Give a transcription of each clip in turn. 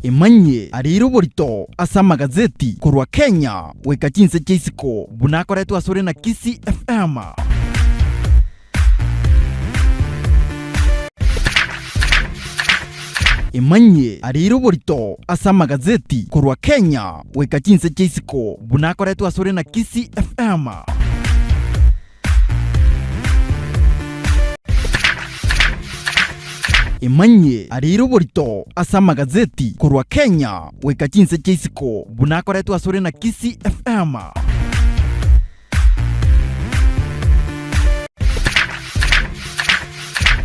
imanye ariro borito asa magazeti kurwa Kenya weka chinse chisiko bunakoretwo asore na KISII FM. Imanye ariro borito asa magazeti kurwa Kenya weka chinse chisiko bunakoretwo asore na KISII FM. Imanye ariro borito asa magazeti kurwa Kenya weka chinse chisiko bunakoretwo asore na KISII FM.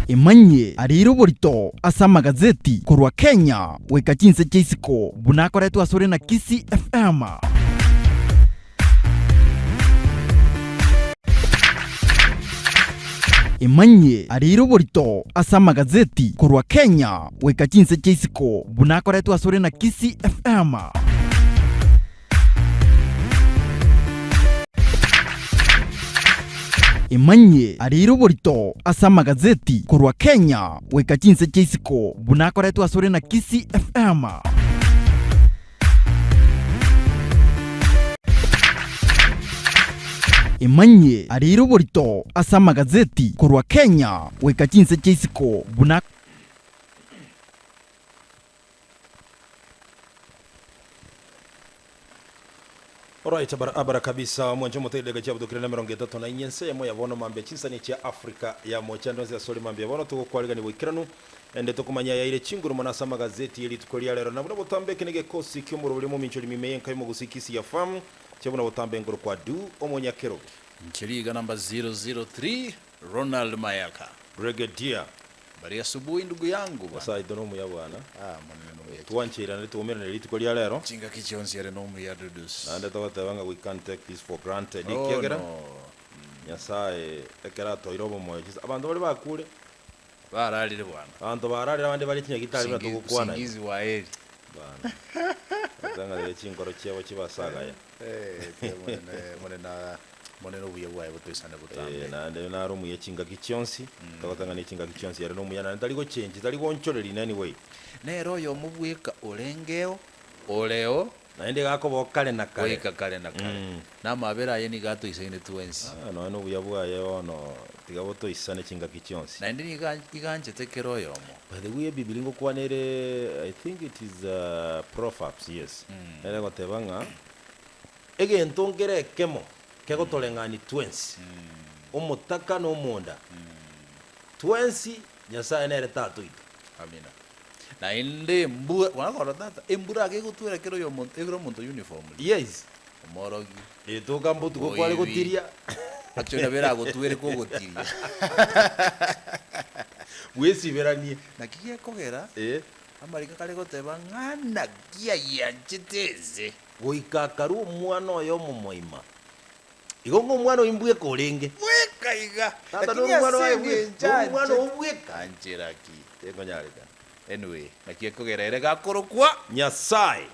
Imanye ariro borito asa magazeti kurwa Kenya weka chinse chisiko bunakoretwo asore na KISII FM. Imanye ariro borito asa magazeti kurwa Kenya weka chinse chisiko bunakoretwo asore na KISII FM. Imanye ariro borito asa magazeti kurwa Kenya weka chinse chisiko bunakoretwo asore na KISII FM. Imanye ariro borito asa magazeti kurwa Kenya weka chinse chisiko bunak Alright, abara kabisa mwanje mutedega cyabudo kirana 34 na inyense yamo yabono mambe chinsani cha Afrika ya mochando ya soli mambe yabono tukokwaliga ni wikiranu ende tukumanya ya ile chinguru manasa magazeti yeli tukolia lero nabuna botambe kinege kosi kyomuro buli mu mincholi mimeyen kayimo gusikisi ya fam cyabuna botambe ngoro kwa du omonyakero Ncheliga namba 003 Ronald Mayaka Brigadier bari asubuhi ndugu yangu bwana sasa idonomu ya bwana maneno yetu tuanchira ndi tuomera na liti kolia lero chinga kichonzi yare nomu ya dudus ande tawatanga we can't take this for granted oh, ikegera no. Nyasaye ekera toirobo moyo abantu bali bakule bararire bwana abantu bararira abandi bali kinya gitari batugukwana singizi wa eri bana atanga le chingoro cyewe kibasagaya moneno buye bwaye butesana butambe nande narumu yechinga kichonsi tawatanga ne chinga kichonsi yare no muyana ndaliko change ndaliko nchoreri nani way nero yo mubweka olengeo oleo naende gako bokale na kale weka kale na kale na mabera ye ni gato isaine tuensi no buya bwaye ono tigabo to isane chinga kichonsi naende ni iganje tekero yomo by the way bibilingo kwanere I think it is Proverbs yes ele gotebanga egento ngere kemo kego tolengani twensi omutaka no monda twensi nyasaye nere tatu ito amina na inde mbura wanakora tata embura ke gutwera kero yo monto egro monto uniform yes omorogi etoka mbutu ko kwale gutiria achona bera gutwere ko gutiria wesi beranie na kiye kogera amarika kale goteba ngana kia yanchiteze goikakaru omwana oyo momoima igongo mwana oimbwe kolenge weka iga tata no mwana wae mwana obweka anjeraki egonyareka anyway nakie kogera ere gakorokwa Nyasaye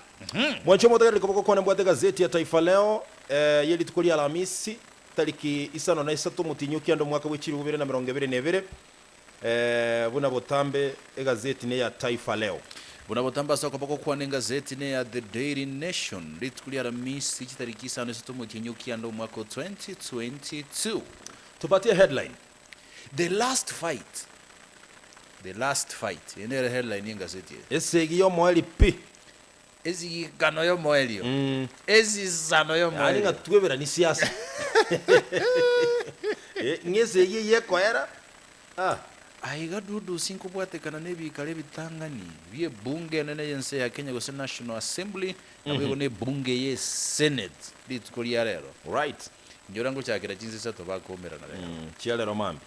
mwancho motega likoboko kone mbwate gazeti ya Taifa Leo yeli tukolia Alhamisi tariki 3 mutinyuki ando mwaka w'ekiri 2022 buna botambe egazeti ne ya Taifa Leo buna botambe soko boko kwane gazeti ne ya The Daily Nation litukulia Alhamisi tariki 3 mutinyuki ando mwaka 2022 tupatie headline The last fight ene headline ya gazeti esegi yo moeli pi ezi gano yo moelio ezi zano yo moelio ani ngatwebera ni siasa ngeze ye koera aiga dudu sinko bwate kana nebi kale bitangani bie bunge nene yense ya Kenya go National Assembly na bego ne bunge ye Senate litukolia lero right njorango cyakira cinzi sato bakomera na lero cyalero mambi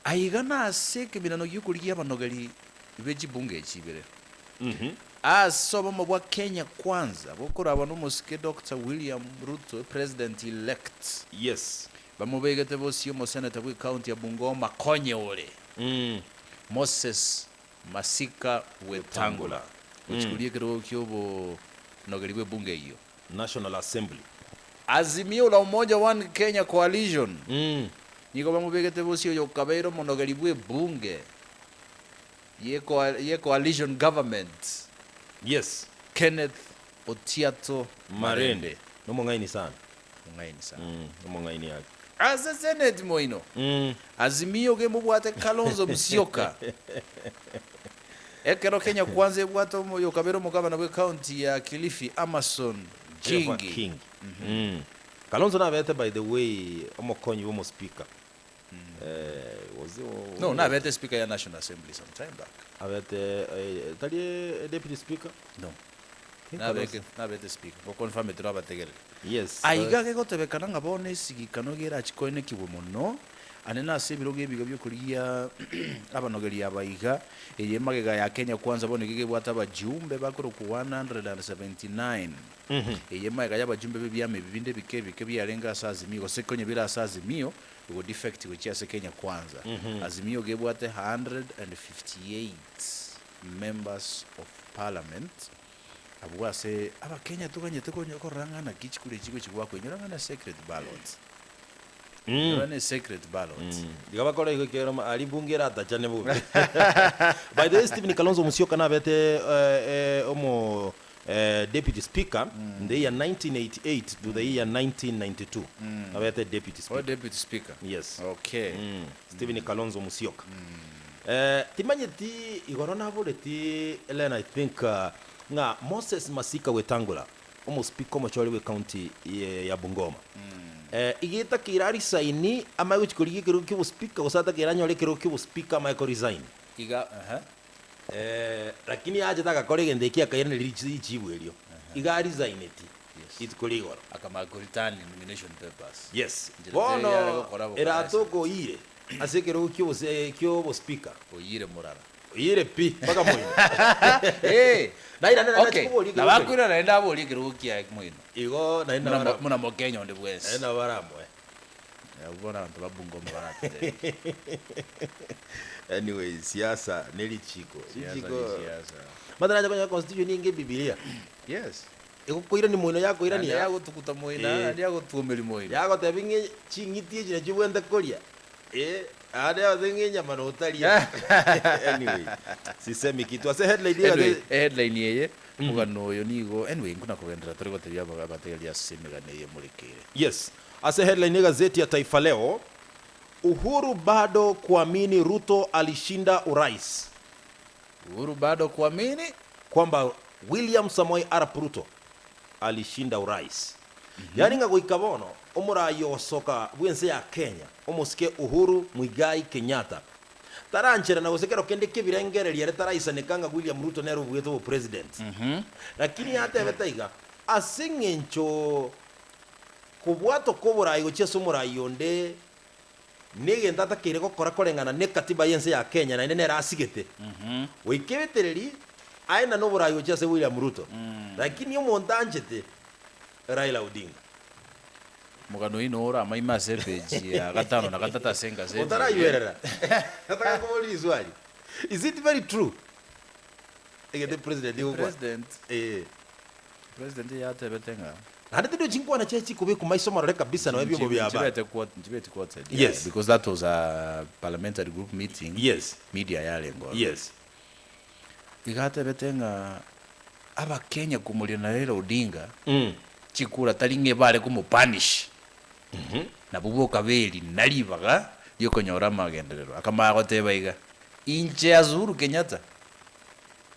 aiga na seke binano yukuliya banogari beji bunge chibere asoba mu bwa Kenya kwanza bokora abantu musike Dr. William Ruto president elect yes bamubegete bosi yo senator we county ya Bungoma konye ole Moses Masika Wetangula uchikulie kero kyobo nogaliwe bunge hiyo National Assembly Azimio la Umoja One Kenya Coalition niko bamubegete bosi yo kabeiro monogalibwe bunge ye coalition government Yes. Kenneth Otiato Marende. Nomongaini sana. Mungaini sana. Nomongaini yake. As a Senate moino. Azimio ge mubwate Kalonzo Musyoka. Ekero Kenya kwanza ebwato moyo kabero mugabana we county ya Kilifi Amason King. Kalonzo na bete by the way omokonyi wo speaker. No, na bete speaker ya National Assembly some time back. Abete tali deputy speaker? No. Na bete speaker. Bo confirm it raba tegere. Yes. Aiga ge gotebekana ngabone sigikano gera chikoine kibo muno. Anena sebiro gebiga byo kuriya abanogeri abaiga eyemagega ya Kenya kwanza bone gege bwata bajumbe bakoro ku 179 eyemagega y'abajumbe bebyame bibinde bike byarenga asazimio sekonye bira asazimio go defect which ya Kenya kwanza azimio gebwate 158 members of parliament abwase aba Kenya tukanye tukonye korangana kichikure chiko chigwa kwenyurangana secret ballots. Run secret ballots. Digabakora igekero ali bungera atachane bu. By the way, Stephen Kalonzo Musyoka na bete omo deputy speaker in the year 1988 to the year 1992. Na bete deputy speaker. Oh, deputy speaker. Yes. Okay. Stephen Kalonzo Musyoka. Timanye ti igorona voleti Elena, I think nga Moses Masika Wetangula omo speaker mo chole we county ya Bungoma. Igita kirari saini ama guchikuriye kero kibo speaker usata kiranyole kero kibo speaker ama ko resign Iga lakini aje taka kore gende kia kayene lichibu elio iga resign eti it koligoro akama return nomination papers. Yes bono era toko ire asekero kibo speaker oyire morara oyire pi paka moyo na chikuboli na bakwira naenda boli kero kia moino igo naenda muna mokenya onde bwese naenda baramwe ubona abantu babungoma barate. Anyway, siasa nelichiko madara ya constitution ninge Biblia. Yes. Ikukoira ni moino yako ira ni yago tukuta moina ndi yago tuomeli moina yago tabinge chingitie jina chibwenda kolia ada zinginya manotalia. Anyway, sisemi kitu ase headline yeye mugano yo nigo anyway nkuna kugendera turi gotebya bagateli asemegane ye mulikire. Yes, ase headline gazeti ya Taifa Leo, Uhuru bado kuamini Ruto alishinda urais. Uhuru bado kuamini kwamba William Samoei Arap Ruto alishinda urais. Yani nga goikabono omurayo osoka bwense ya Kenya omusike Uhuru Muigai Kenyatta taranchera na gosekero kende kibirengereria retaraisa nekanga William Ruto nero bweto president. Lakini hata betaiga asingencho kubwato koburayo cheso murayo nde nege ndata kire gukora korengana ne katiba yense ya Kenya na nene rasigete wikebetereri aina no burayo chese William Ruto lakini yo mondanjete Raila Odinga mugano ino ora maima sepeji ya gatano na gatata senga zetu utara yuerera nataka kumuli swali, is it very true egete president president ya tebetenga hadi ndio chingwa na chechi kubi kumaisoma rore kabisa na webyo mubya aba njibete quoted. Yes, because that was a parliamentary group meeting. Yes, media yalengo. Yes, igate betenga aba Kenya kumuli na Raila Odinga chikura talinge bale kumupanish na bubo kabeli nalibaga yokonyora magenderero akama agotebaiga inche azuru Kenyatta,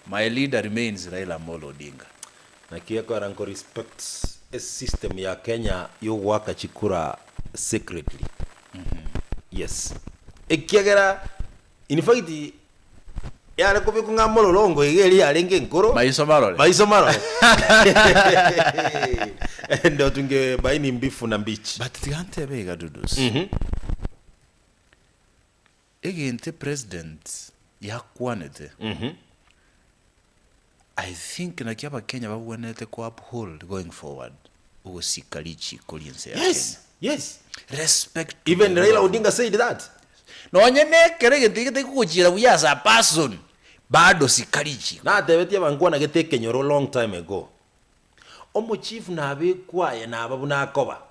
my leader remains Raila Amolo Odinga. na kiako ranko respects a system ya Kenya yo waka chikura secretly. Yes, ekiagera in fact yale kobe kunga mololongo egeli alenge nkoro maiso marole ndio tunge baini mbifu na mbichi but tigante bega dudus egente president yakwanete I think na kiaba Kenya babonete ko uphold going forward ugosikalichi kolinse ya Kenya. Yes, respect even Raila Odinga said that no nyene kerege ndigite kukujira buyaza person bado sikalichi na debetia bangwa na gete Kenyoro long time ago omo chief na abekwaye na ababu na akoba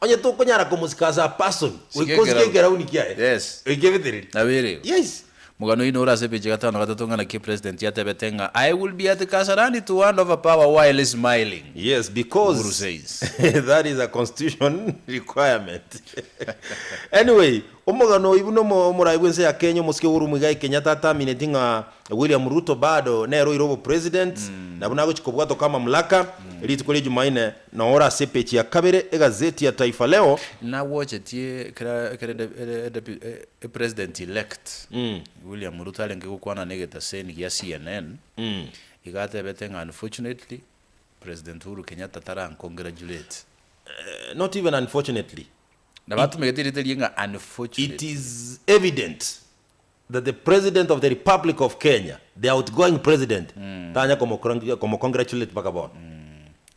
onye to konyara ko musikaza person we koske gera unikia. Yes, we give it na bere. Yes, mugano ino ora sepe chikata na katatonga na ki president ya tebetenga I will be at Kasarani to hand over power while smiling. Yes, because Uhuru says that is a constitution requirement. Anyway, omugano ibuno murayibwense ya Kenya musike Uhuru Muigai Kenyatta terminating William Ruto bado nero irobo president na bunago chikobwato kama mamlaka ili tukole Jumaine na ora sepe ya kabere gazeti ya Taifa Leo na watch tie president elect William Ruto alenge kukwana negeta seni ya CNN igate betenga unfortunately President Uhuru Kenyatta taran congratulate not even unfortunately. It is evident that the president of the Republic of Kenya, the outgoing president, tanya como congratulate pakabon.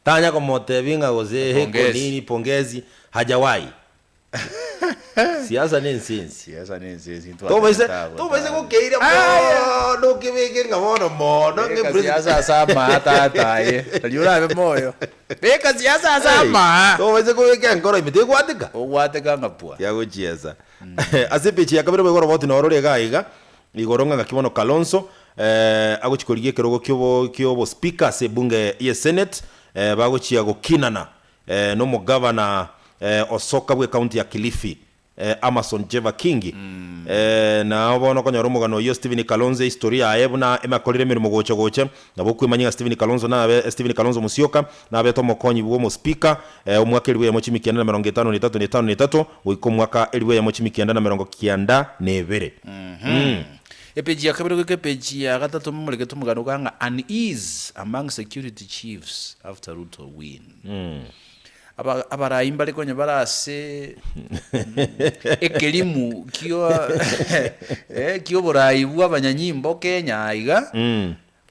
Tanya como tevinga goze heko nini pongezi hajawai. Siasa nensensi. To bese ko keira po no kibeke ngamono mo no nge siasa sama ata ye. Aliura be moyo. Beka siasa sama. To bese ko ke ngoro imite kwateka. O kwateka ngapua. Ya go chiesa. Asepechi yakabere be goro boti no rore gaiga. Igoronga ngakibono Kalonzo agochikorigie kerogo kyobo speaker se bunge ye Senate bagochia go kinana no mo governor Osoka bwe county ya Kilifi Amason Jeva Kingi na abono konyoro mugano yo Stephen Kalonzo historia ayebuna emakolire mirimo goche na bokwimanyinga Stephen Kalonzo na Stephen Kalonzo Musyoka na abeto mokonyi bwo mo speaker omwaka eliwe ya mochimi kianda na 53 wiko mwaka eliwe ya mochimi kianda na 92 epeji ya kabiri ko epeji ya gatatu mumuleke tumugano kanga unease among security chiefs after Ruto win abaraimba lekonye barase ekelimu kyo borai bwa banyanyimbo Kenya aiga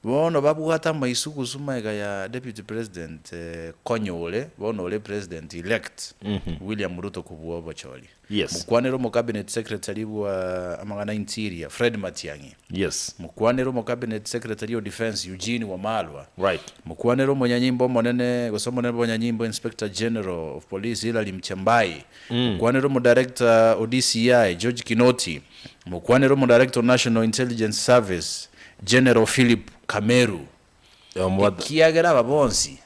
bono babuhata maisuku sumaika ya deputy president Konyole bono ole president elect William Ruto kubuwa bocholi. Yes. Mukwanero mu cabinet secretary wa amangana interior Fred Matiang'i. Yes. Mukwanero mu cabinet secretary of defense Eugene Wamalwa. Right. Mukwanero mu nyanyimbo monene gosomone bo nyanyimbo inspector general of police Hilary Mchambai. Mukwanero mu director ODCI George Kinoti. Mukwanero mu director national intelligence service General Philip Kameru. Kiagera babonsi.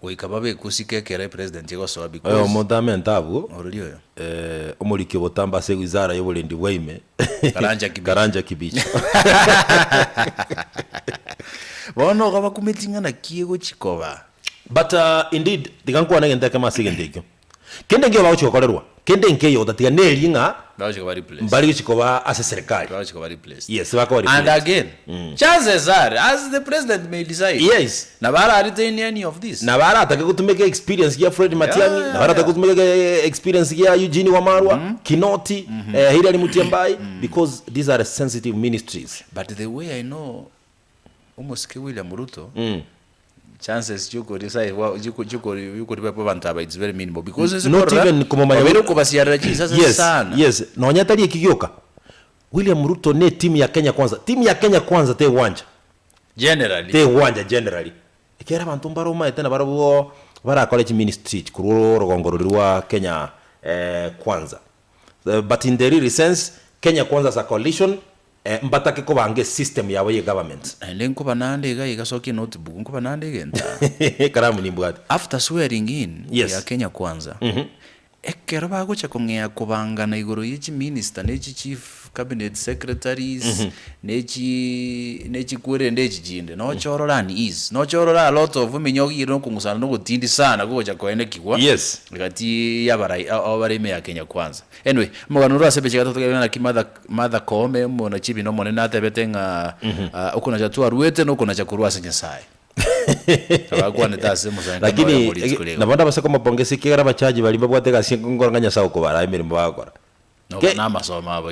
Oikababe kusikekere president yego so because modamenta abo orulio omurikyo botamba se wizara y'obulendi bwaime Karanja kibicho bono gaba kumetinga na kiego chikoba but indeed digankwa nagenda kama sigendekyo kende ngiyo bawo chikokorerwa kende nkeyo datiga nelinga mbali chikoba as serikali yes bako replace and again chances are as the president may decide yes na bara retain any of this na bara atake kutumeka experience ya Fred Matiang'i na bara atake kutumeka experience ya Eugene Wamalwa Kinoti Hilary Mutyambai because these are sensitive ministries but the way I know almost William Ruto chances you could decide well you could be bantaba it's very minimal because it's not even kumomanya wero ko basiaraji sasa sana yes no nyatali ikigyoka William Ruto ne timu ya Kenya kwanza te wanja generally ikera abantu mbaroma etena barabo bara college ministry kururo rogongoro rwa Kenya kwanza but in the real sense Kenya kwanza as a coalition mbatake ko bange system yawe ye government lenko banande ga igasoki notebook nko banande genta karamu nimbwate after swearing in ya Kenya kwanza ekero bagocha kongea kubangana igoro yichi minister nechi chief cabinet secretaries nechi kwere ndechi jinde no chororani is no chorora a lot of minyogi no kungusana no gutindi sana gocha koene kigwa yes ngati yabarai abareme ya Kenya kwanza anyway muganura sebeche gatoto na kimother kome mona chibi no monena atebetenga ukuna chatua ruete no kuna chakurwa senyasai abagwa netase musanga lakini nabanda basako mapongezi kigara bachaji bali babwatega singongoranganya sawo ko bara emirimo bakora na masomo abo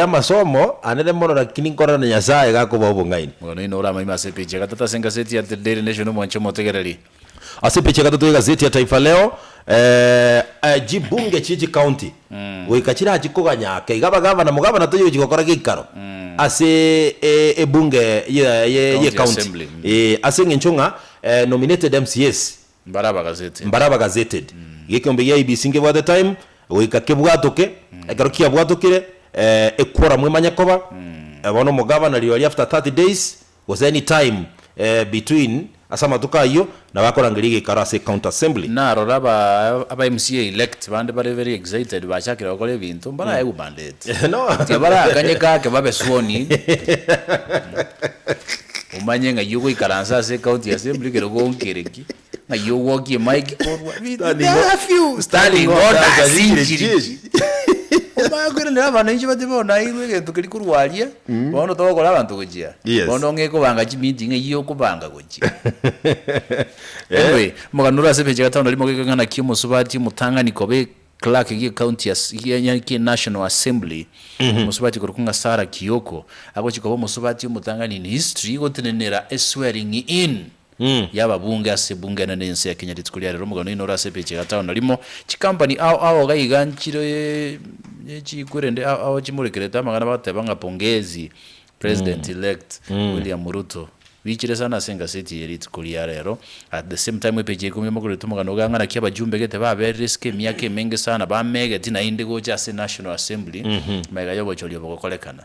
masomo anele mono lakini ngorana nyasaye gako babungaini ngono ino ora mai masepeche gatata senga seti ya Daily Nation mwancho motegereri asepeche gatata gazeti ya Taifa Leo jibunge chichi county wikachira chikoganya kigaba gava na mugaba toyo chikokora gikaro ase ebunge ye county asinge nchunga nominated MCS Mbaraba gazetted yekombe ya IBC nge at the time wikakebwatoke ekarokia bwatokire ekwora mwemanya koba bono mugavana liyo after 30 days was any time between asama tukayo na bakorangiriye karase county assembly na roraba aba MCA elect bande bare very excited bashakira bakore bintu mbara ayo bandete no tibara kanyeka ke babe swoni umanye nga yugo ikaransa se county assembly ke rogonkereki na yugo ki mic korwa standing order sinjiri Bagwira nira bananchi batibona iwe tukiri kurwalia bono tokora abantu kujia bono ngeko banga chi meeting iyo kubanga kujia anyway muganura sepeje gatano limo kekana kimo subati mutanga nikobe clerk ye county ya national assembly musubati kurukunga Sara Kiyoko abo chikobo musubati mutanga ni history gotenenera swearing in yaba bunge asebunge na nense ya Kenya litikulia rero mugano inora sepeje gatano limo chikampani ao gayiganchiro chikurende ao chimurekereta magana batebanga pongezi president elect William Ruto bichire sana senga city yelitikulia rero at the same time peje kumye mukureto mugano gangana kiaba jumbe gete babe risk myake menge sana ba mega tina indigo just national assembly mega yobo cholio bokolekana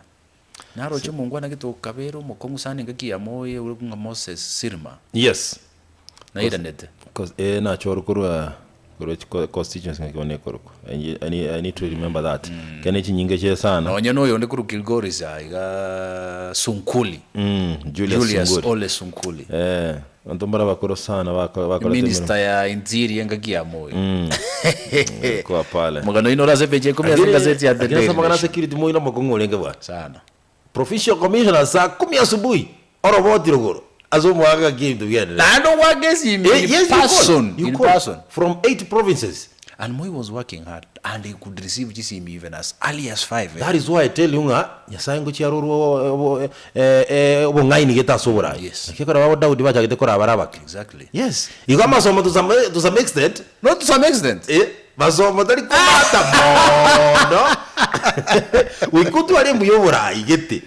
naro chumungwana gito kabero mukongu sana ngakia moye urukunga Moses Sirma yes na iranete because na chorukurwa constituency ngone koruko I need to remember that kenechi nyingeche sana onye no yonde kuru Kilgori ga Sunkuli Julius Ole Sunkuli ontombara bakoro sana bakora minister ya interior ngakia moyo kwa pale mugano inora sepeje kumya gazeti ya the day kesa magana security moyo mokongo lenge bwa sana provincial commissioner saa 10 asubuhi oroboti rogoro azomwaga game to get na ndo wagesi in person from 8 provinces and Moi was working hard and he could receive GCM even as early as 5 that is why I tell you nga nyasango chiaruru obo ngaini geta sobora yes kekora babo Daudi bacha gete kora barabaka exactly yes igama somo to some extent not to some extent basomo tari kumata no we could wale muyobora igete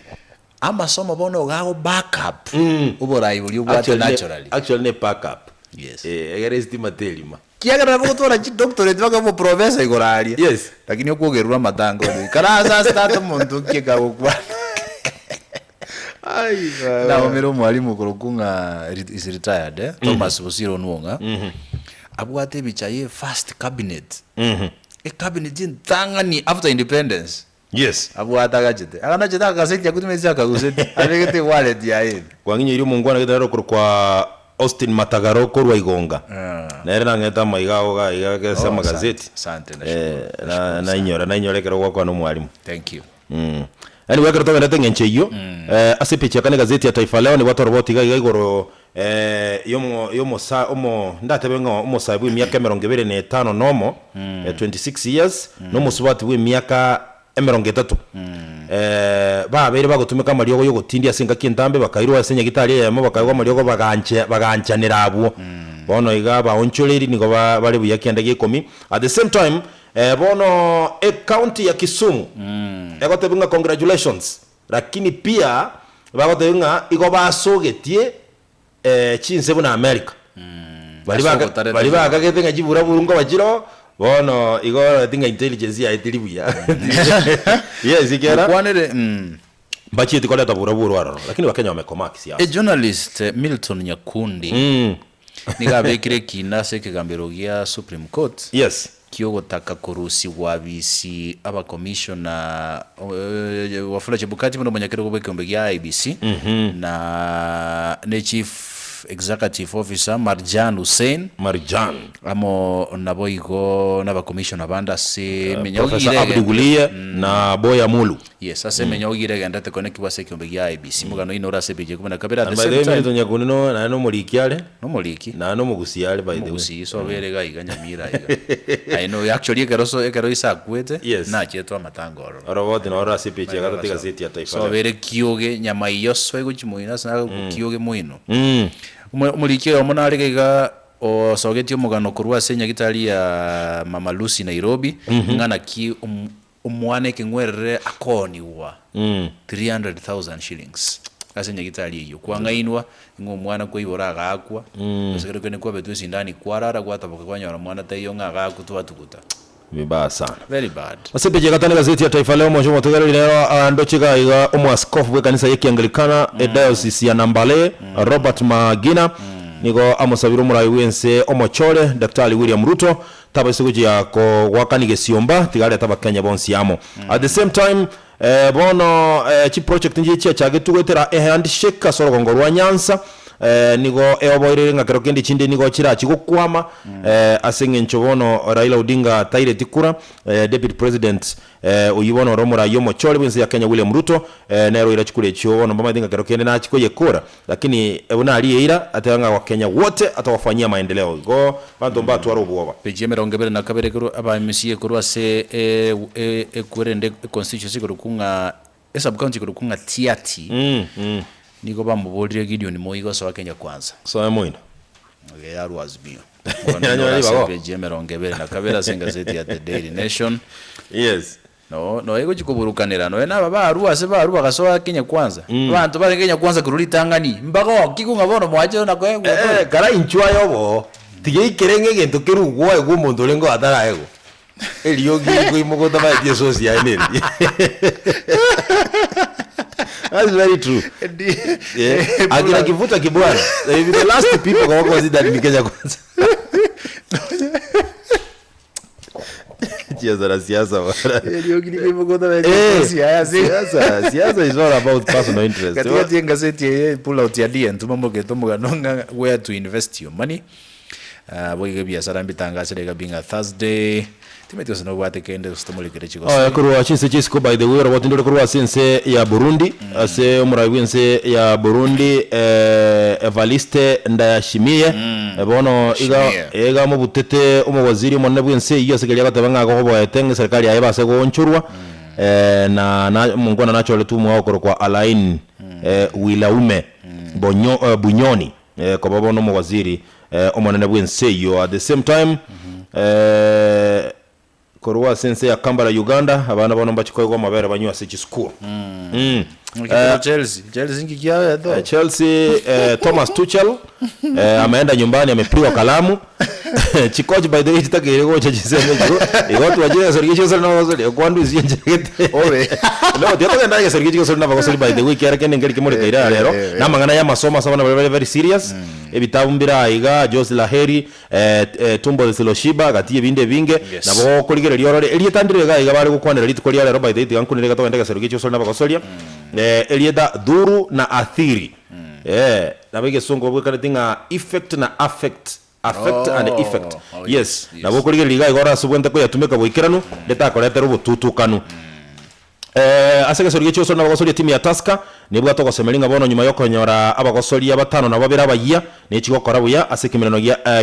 ama somo bono gago backup ubora ibuli ubwate naturally actually ne backup yes egeresti matelima kiagara botora chi doctorate baka bo professor igoraria yes lakini okugerura matango karaza start muntu kiega gukwa ai na omero mwalimu kurukunga is retired Thomas Busiro Nwonga abwate bichaye first cabinet cabinet ntangani after independence yes abwata gachete agana cheta kaseti yakutumezia kaguseti abegete wallet ya yeye kwanginye iri mungwana gitaro kwa Austin Matagaro korwa igonga na era ngeta maigao ga igakesa magazeti asante na inyorekero gwakwa no mwalimu thank you ani wekero to ngete ngenche iyo asepicha kana gazeti ya Taifa Leo ni watu roboti ga igoro yomo ndatebenga omusaibu myaka 25 nomo 26 years no musubati we myaka 30 babere bagutumika mariogo yo gutindia singa kintambe bakairwa asenya gitari yemo bakagwa mariogo bagancanira abo bono iga baoncholeri nigo bari buyakienda gikomi at the same time bono county ya Kisumu egotebunga congratulations lakini pia bagotebunga igo basogetie chinse buna America bali bakagetenga jibura burungo bajiro bono igo tinga intelligence ya etilibuya yes ikera kwanere bachi etikola tabura burwaro lakini wakenya wamekoma kisia a journalist Milton Nyakundi nigabekire kinase kigambiro gya Supreme Court yes kiogotaka kurusi wabisi aba commissioner wafula chebukati muno manyakero gobekombe gya IBC na ne chief executive officer Marjan Hussein amo naboigo naba commissioner banda se Professor Abdugulia na Boya Mulu yes ase menyogire ganda te connect wase kiombe gya IBC mugano inora sepeje kumena kabera the same time to nyakunino na no mulikiale no muliki na no mugusiale by the way mugusi so berega iganya mira iga I know actually ekero isa kwete na chetwa matangoro robot na ora sepeje gata tiga seti ya Taifa so bere kioge nyama iyo swego chimuina sana kioge muino muliki omunarega o sogetio mugano kurwa senya gitari ya Mama Lucy Nairobi ngana ki umwane kingwerere akoniwa 300,000 shillings asenya gitari iyo kwangainwa ngo mwana ko ibora gakwa usigere kwene kwa betu sindani kwarara gwataboka kwanyora mwana tayo ngaka kutwatukuta vibaya sana. Very bad. Asipeje katani gazeti ya Taifa Leo mwanzo mtogali leo ndochika iga omwaskofu bwe kanisa yake Anglikana diocese ya Nambale Robert Magina niko amusabiro murai wense omochore Daktari William Ruto tabasiguji yako wakanige siomba tigale tabakenya bonsi yamo. At the same time bono chi project nje cha getugwetera handshake asoro gongorwa Nyanza nigo eoboirere ngakero kendi chinde nigo chira chigukwama asenge nchobono Raila Odinga taire tikura deputy president uyibono romora yomo chole bwense ya Kenya William Ruto nero ira chikure chobono mbama dinga kero kendi na chikoye kura lakini ebona ali ira atanga wa Kenya wote atawafanyia maendeleo go bantu mbatu warobuwa peje merongebe na kabere kuru aba MCA kuru ase kurende constituency kuru kunga sub county kuru kunga tiati niko bamubolire Gideon Moigo so Kenya kwanza so moino okay that was me ono peje merongebe na kabera singazeti ya The Daily Nation yes no ego chikuburukanira no ena baba arua se barua kasoa Kenya kwanza abantu bari Kenya kwanza kuruli tangani mbaka kikunga bono mwaje na kwego kara inchwa yobo tige ikerenge gento kirugwa ego muntu lengo atara ego eliogi kuimugota ba die social energy. That's very true. Yeah. Akina kivuta kibwana. The last people kwa wako zida ni Kenya kwanza. Siasa bwana. Eliogi ni kuimugota ba die social. Siasa is all about personal interest. Katika tiengazeti pull out ya DN tumamoge tomuga nonga where to invest your money. Boige biashara mbitangase lega binga Thursday. Timetio sana wate kende kustomulikire chiko. Kurwa chise ko by the way robot ndo kurwa sense ya Burundi ase umurawense ya Burundi Evariste Ndayishimiye bono iga mu butete umwaziri mu nabwense iyo segelia gatabanga ko boyetenge serikali yaye base go nchurwa na mungona nacho letu mwako kwa Alain Wilaume Bunyoni ko bono mu waziri omonene bwense yo at the same time korwa sense ya Kampala Uganda abana bono mbachikoye mabere banywa se school Chelsea ngikia ndo Chelsea Thomas Tuchel ameenda nyumbani amepiwa kalamu chikoji by the way chitakire go chajiseme go watu waje serikali sana wazali kwandu isienjekete ore no tiatoka ndage serikali sana bagosali by the way kera kene ngeli kimore kaira lero namangana ya masoma sabana very serious ebitabumbira iga Jose Laheri tumbo de Seloshiba gatie binde binge nabo kuligere liorore elietandire ga iga bari gukwanira litukoliya lero by the way gankunire gato ndage serikali sana bagosolia elieda duru na athiri nabege songo bwekana tinga effect na affect and effect yes nabo kuligere liga igora subwente ko yatumeka boikiranu leta koretero bututukanu asege sorige cyo sona bagosolia timu ya Tusker nibwo atogosemelinga bono nyuma yo konyora abagosolia batano na babira bayia ne chigokora buya asekimirano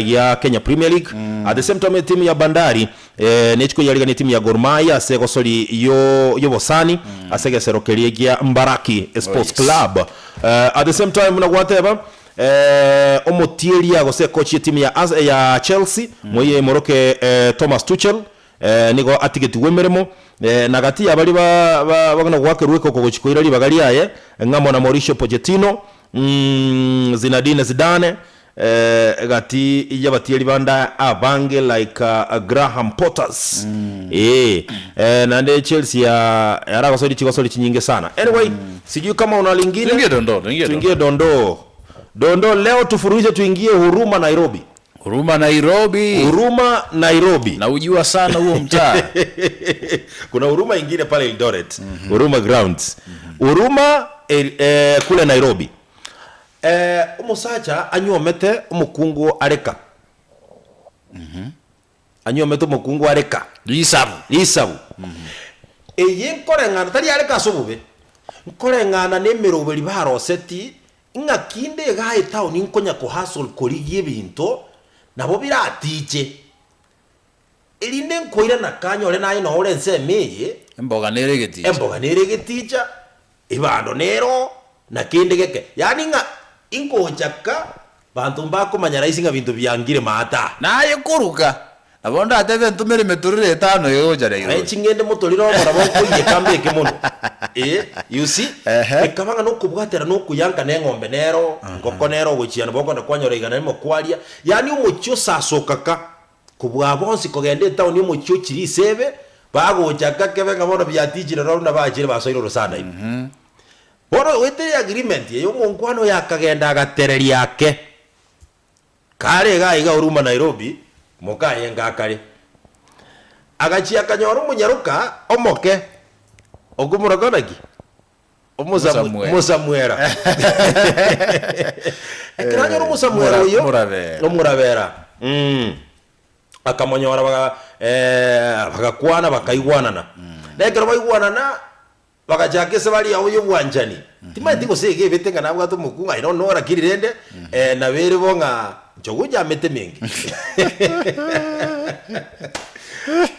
ya Kenya Premier League at the same time timu ya Bandari ne chiko yaliga ni timu ya Gor Mahia asegosoli yo bosani asege serokelia Mbaraki Sports Club at the same time na whatever omotieli agose coach ya timu ya Chelsea moye moroke Thomas Tuchel niko atigeti wemeremo nagati abali bagana gwakeruweko ko kuchikoira libagali yaye ngamo na Mauricio Pochettino Zinedine Zidane gati iyabatieli banda abange like Graham Potters nande Chelsea ya rasoli chikosoli chinyinge sana anyway sijui kama una lingine tuingie dondo leo tufuruishe tuingie Huruma Nairobi na ujua sana huo mtaa kuna Huruma ingine pale Eldoret Huruma Grounds Huruma kule Nairobi umusacha anyomete umukungu areka anyomete umukungu areka lisabu korengana tari areka sobube korengana nemero bari baroseti ngakinde gahe town inkonya ko hustle korigie binto nabo biratije elinde nkoira nakanyore nayi no orense meye emboga neregeticha ibando nero nakinde geke yani nga inkochaka bantu mbako manyara isinga bintu byangire mata naye kuruka abonda ateve ntumere meturire tano yoja rero chingende motoriro morabo kuye kambe kemono you see ekabanga no kubwatera no kuyanka n'engombe nero ngoko nero guchiana boko na kwanyora igana mo kwalia yani umucho sasokaka kubwa bonsi kogende town yo mucho chiri sebe bago chaka kebe ngabono byatijira rona bajire basoiro sana ibi bono wete agreement yo mungwano yakagenda agatereri yake kare iga uruma Nairobi mukaye ngakare agachia kanyoru munyaruka omoke ogumuragonagi Musamwera ekanyoru Musamwera yo muravera akamonyora bagakwana bakaigwanana nekero baigwanana bagachakese bali aho yo bwanjani timati gusege betenga nabwo atumukunga ino nora kirirende na bere bonga njoguja mete mingi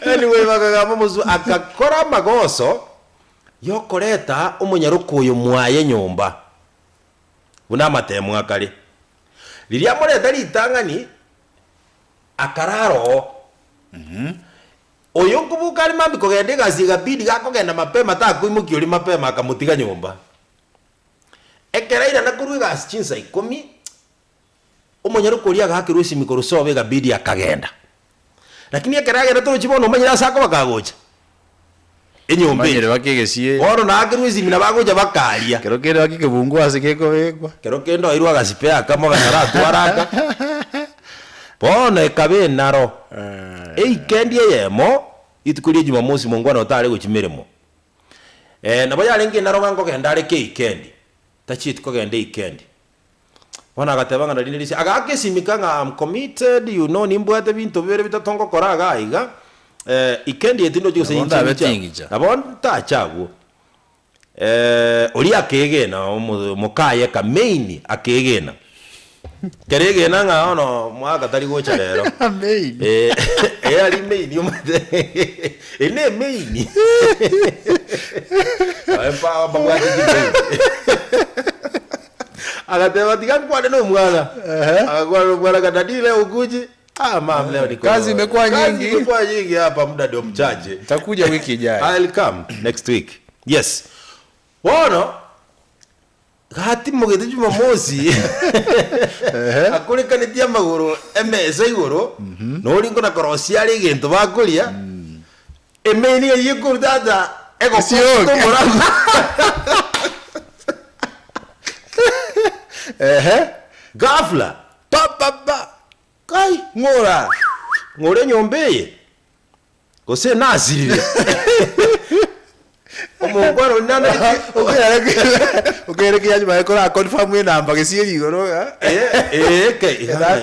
anyway bagagama muzu akakora magoso yokoreta umunyarukuyo mwaye nyumba buna matemu akari liria moreta litangani akararo oyo kubuka ari mambi kogende gasiga bidi gakogenda mapema takuimuki uri mapema akamutiga nyumba ekeraira nakuru gas chinsa 10 umunyarukuria gakirwe simikoro sobe gabidi akagenda lakini ekeraga to chibono manyira sako bakagocha enyombe manyire bakigesie oro nakirwizi mina bagoja bakaria kero kero bakikebungu asikeko wekwa kero kendo irwa gasipea kama gasaratu araka bona ekabe naro eikendi yemo itukurie Jumamosi mungwana otare guchimiremo nabo yarengi naro bango gendare ke ikendi tachit ko gende ikendi bona agatebanga na dinirisi agakesimika nga am committed you know nimbwate bintu bibere bitatongo koraga iga ikendi etindo cyose yinja nabonta chago uri akegena mukaye ka main akegena keregena nga ono mwaga tari gocha rero main ari main yo ene main pa babwaji agateba tigan kwa no mwana agwa mwana kadadile ukuji mam leo ni kazi imekuwa nyingi hapa muda ndio mchache takuja wiki ijayo I'll come next week yes wono gati mugete Jumamosi akurikanitia maguru emeza iguru no ringo na korosi ari gento bakuria emeni yikuru dada ego sioka gafla pa kai ngore nyombeye gose nazirire omugwaro nana ukere kiyaji bayikora confirm we namba gesiri igoro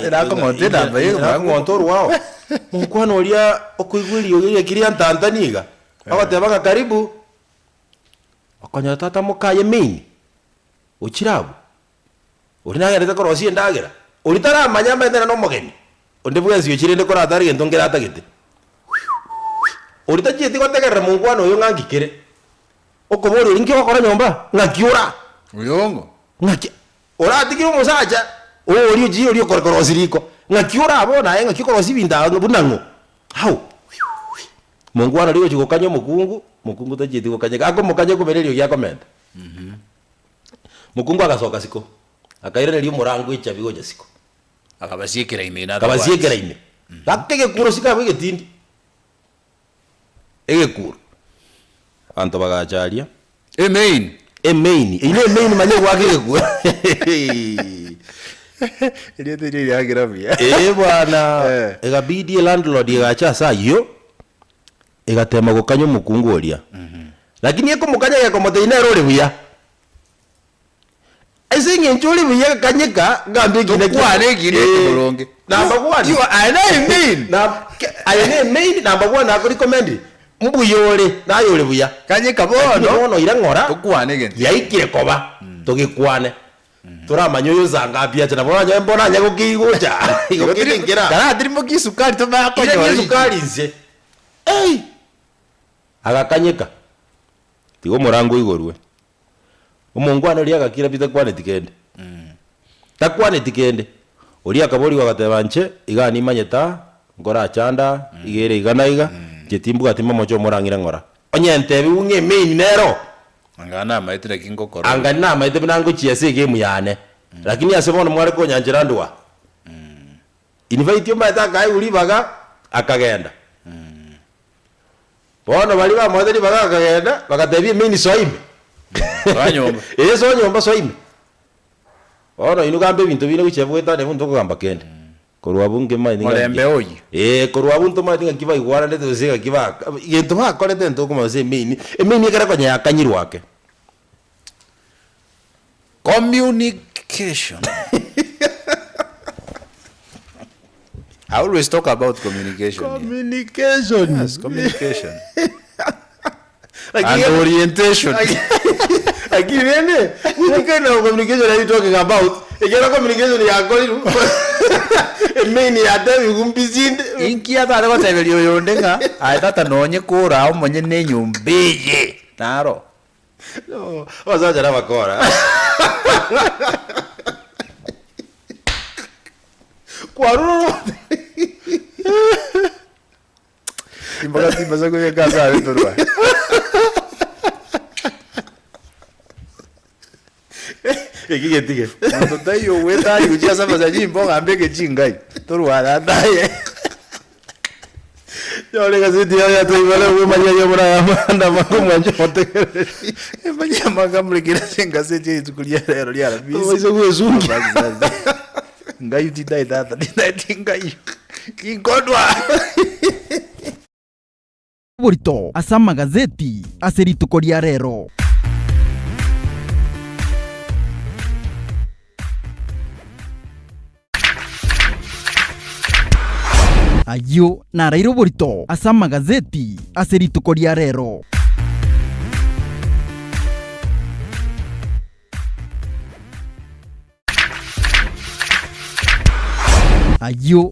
era ko monte namba yo montor wao mukwano oria okuigwiri ogiye kiria Tanzania abatebaga karibu akanya tata mukaye mini ukirabu uri nagerete korosi ndagera uri taramanya mendera no mugeni onde bwenzi ukirende kora atari gentongera atagite uri tagiye gotegerera mungwano yo ngangikire okobori uri ngyo kora nyomba ngakiura uyongo ngaki ora atigiro musaja uri uji uri korosi riko ngakiura abona yenga kikorosi binda bunango hau mungwano rigo chikokanyo mukungu tagiye gokanye ako mukanye kubererio gya comment mukungu agasoka siko akaire rio murango icha bigoja siko akabasiekera ine lakege kuro sika bwegitindi egekuru anto bagacharia main ine manye gwake ku ile tiri ya grafia bwana egabidi landlord igacha saa yo egatema gokanyo mukungu oria lakini eko mukanya yako moteina role buya esinge njuli buya kanyeka ngambe gine kwane gine kuronge number 1 you are I main number 1 na recommend mbuyole na yole buya kanyeka bono ira ngora tukwane gen yaikire koba tugikwane turamanyo yo zanga bia tena bona mbona nya gukigucha igokirengera dara dirimo kisukari to ba ko yo sukari nze agakanyeka tigo murango igorwe umungwana uri agakira bita kwane tikende takwane tikende uri akabori wagatebanche igani manyeta ngora chanda igere igana jetimbu atima mojo murangira ngora onyente biunye main nero angana maitire kingokoro angana maitire binango chiese game yane lakini asebona mware ko nyanjira ndwa invite yo maita kai uri baga akagenda bono bali bamotheri bagakagenda bagatebia mini soime Wanyomba. so nyomba soime bono inu gambe bintu bine bichebweta ne muntu kugamba kende korwa bunge mai Mulembe oyi. korwa buntu mai tinga kiba igwara ndete zega kiba gintu hakorete ntu kuma se mini emini kara konya akanyirwa wake Communication. I always talk about communication. Communication. Yes, communication. And orientation. Again, what kind of communication are you talking about? Again, communication is going to many other you busy. Inkia tare kwa tebeli yoyondenga. Aitata nonye kura au mwenye nenyu mbeye. Naro. No, wazaja na makora. Kwaruru. Imbaga timbaza kwa kaza aventurwa. Tige. Mtoto yo weta yuja saba za jimbo ngambeke jingai. Turwa dadaye. Yo le gazeti ya tu ibale we manya yo mura ya manda makumwa njote. Manya makamle kila senga seje tukulia rero liara. Oizo kuzungi. Ngai utidai data ngai. Kingodwa. Burito asa magazeti aseritukoria rero. Ayo narairo burito asa magazeti aseritukoria rero. Ayo